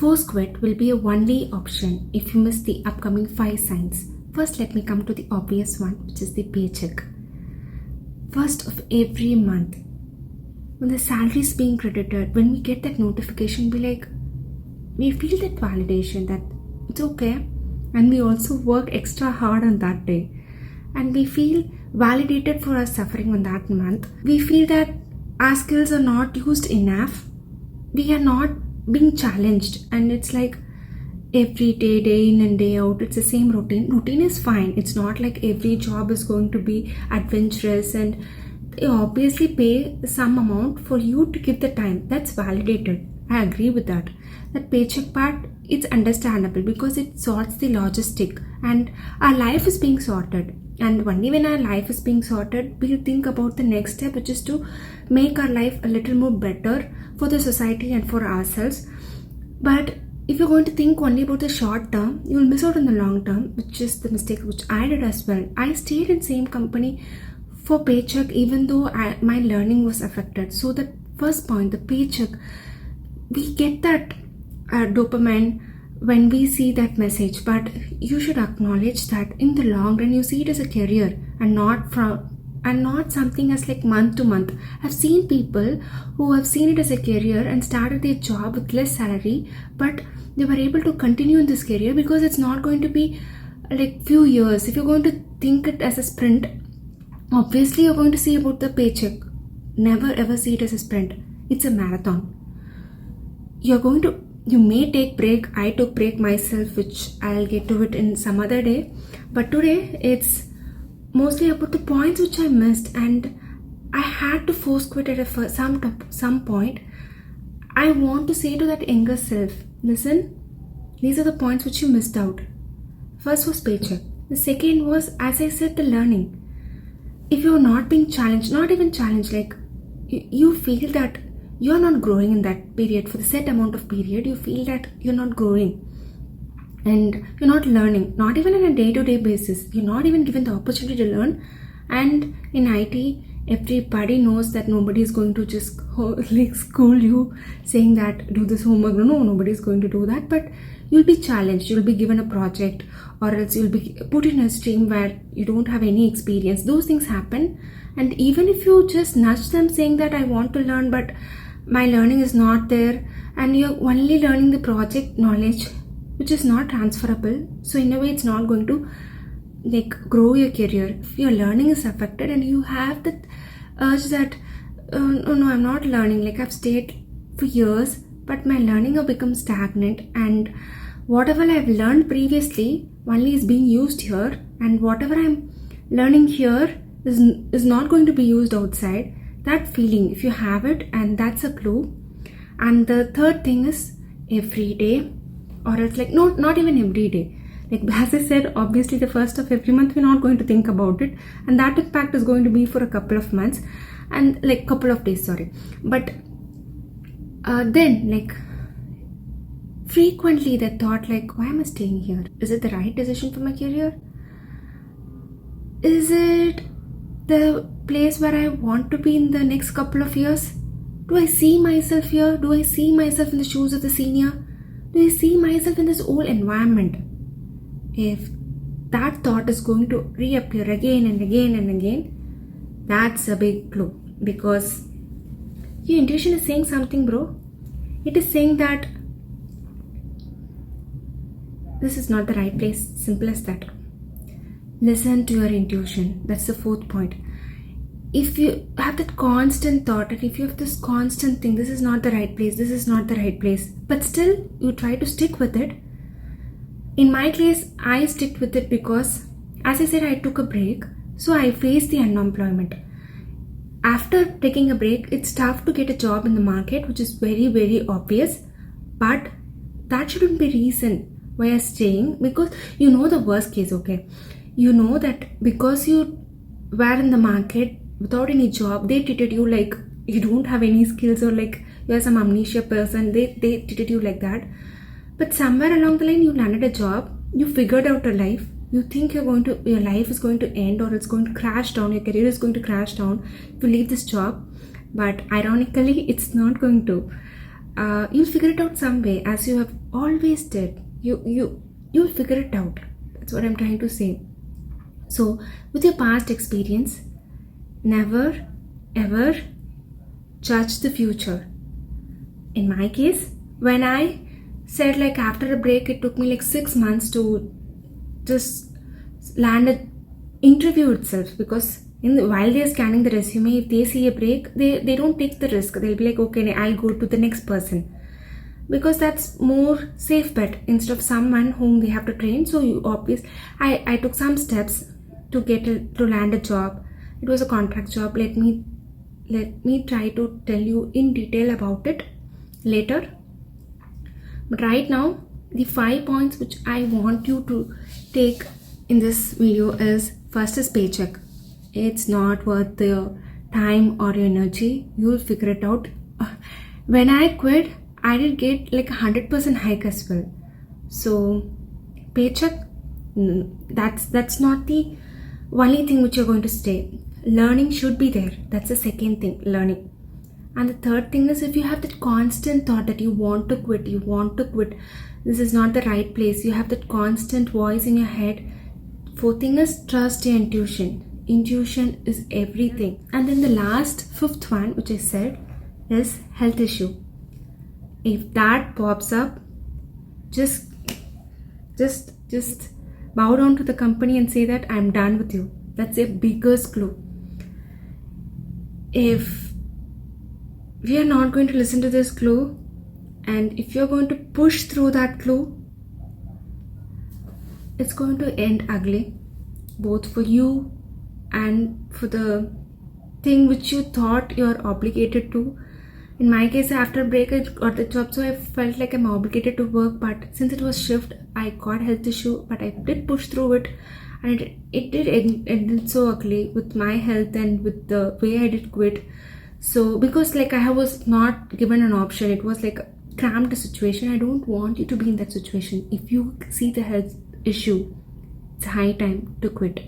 Force quit will be a only option if you miss the upcoming 5 signs. First, let me come to the obvious one, which is the paycheck. First of every month, when the salary is being credited, when we get that notification, we feel that validation that it's okay, and we also work extra hard on that day, and we feel validated for our suffering on that month. We feel that our skills are not used enough. We are not being challenged, and it's like every day in and day out, it's the same routine is fine. It's not like every job is going to be adventurous, and they obviously pay some amount for you to give the time. That's validated. I agree with that. That paycheck part, it's understandable because it sorts the logistic, and our life is being sorted. And only when our life is being sorted, we'll think about the next step, which is to make our life a little more better for the society and for ourselves. But if you're going to think only about the short term, you will miss out on the long term, which is the mistake which I did as well. I stayed in same company for paycheck even though my learning was affected. So the first point, the paycheck, we get that dopamine when we see that message, but you should acknowledge that in the long run you see it as a career and not something as like month to month. I've seen people who have seen it as a career and started their job with less salary, but they were able to continue in this career because it's not going to be like few years. If you're going to think it as a sprint, obviously you're going to see about the paycheck. Never ever see it as a sprint. It's a marathon. You may take break. I took break myself, which I'll get to it in some other day. But today it's mostly about the points which I missed, and I had to force quit at some point. I want to say to that younger self, listen, these are the points which you missed out. First was paycheck. The second was, as I said, the learning. If you're not being challenged, not even challenged, like you feel that you're not growing in that period, for the set amount of period, you feel that you're not growing and you're not learning, not even on a day-to-day basis. You're not even given the opportunity to learn. And in IT, everybody knows that nobody is going to just school you saying that do this homework. No, nobody's going to do that. But you'll be challenged. You'll be given a project, or else you'll be put in a stream where you don't have any experience. Those things happen. And even if you just nudge them saying that I want to learn, but my learning is not there, and you're only learning the project knowledge, which is not transferable. So in a way, it's not going to grow your career. If your learning is affected and you have that urge that no, I'm not learning, I've stayed for years, but my learning has become stagnant, and whatever I've learned previously only is being used here, and whatever I'm learning here is not going to be used outside. That feeling, if you have it, and that's a clue. And the third thing is every day, or else not even every day. As I said, obviously the first of every month we're not going to think about it, and that impact is going to be for a couple of months and couple of days, sorry. But then frequently the thought why am I staying here? Is it the right decision for my career? Is it the place where I want to be in the next couple of years? Do I see myself here? Do I see myself in the shoes of the senior? Do I see myself in this whole environment? If that thought is going to reappear again and again and again, that's a big clue, because your intuition is saying something, bro. It is saying that this is not the right place. Simple as that. Listen to your intuition. That's the fourth point. If you have that constant thought, and if you have this constant thing, this is not the right place, this is not the right place, but still you try to stick with it. In my case, I stick with it because, as I said, I took a break, so I faced the unemployment. After taking a break, it's tough to get a job in the market, which is very, very obvious, but that shouldn't be reason why you're staying, because you know the worst case, okay? You know that because you were in the market without any job, they treated you like you don't have any skills, or you're some amnesia person. They treated you like that. But somewhere along the line, you landed a job, you figured out your life, you think your life is going to end, or it's going to crash down, your career is going to crash down if you leave this job. But ironically, it's not going to. you'll figure it out some way, as you have always did. You'll figure it out. That's what I'm trying to say. So with your past experience, never ever judge the future. In my case, when I said, like, after a break, it took me like 6 months to just land an interview itself, because while they're scanning the resume, if they see a break, they don't take the risk. They'll be like, okay, I'll go to the next person, because that's more safe bet instead of someone whom they have to train. So I took some steps to to land a job. It was a contract job. Let me try to tell you in detail about it later. But right now, the 5 points which I want you to take in this video is: first is paycheck. It's not worth the time or your energy. You'll figure it out. When I quit, I did get like 100% hike as well. So paycheck, that's not the only thing which you're going to stay. Learning should be there. That's the second thing, learning. And the third thing is, if you have that constant thought that you want to quit, this is not the right place, you have that constant voice in your head. Fourth thing is, trust your intuition. Intuition is everything. And then the last, fifth one, which I said, is health issue. If that pops up, just bow down to the company and say that I'm done with you. That's a biggest clue. If we are not going to listen to this clue, and if you're going to push through that clue, it's going to end ugly, both for you and for the thing which you thought you're obligated to. In my case, after a break, I got the job, so I felt like I'm obligated to work. But since it was shift, I got health issue, but I did push through it, and it did end so ugly with my health and with the way I did quit. So because like I was not given an option, it was like a cramped situation. I don't want you to be in that situation. If you see the health issue, it's high time to quit.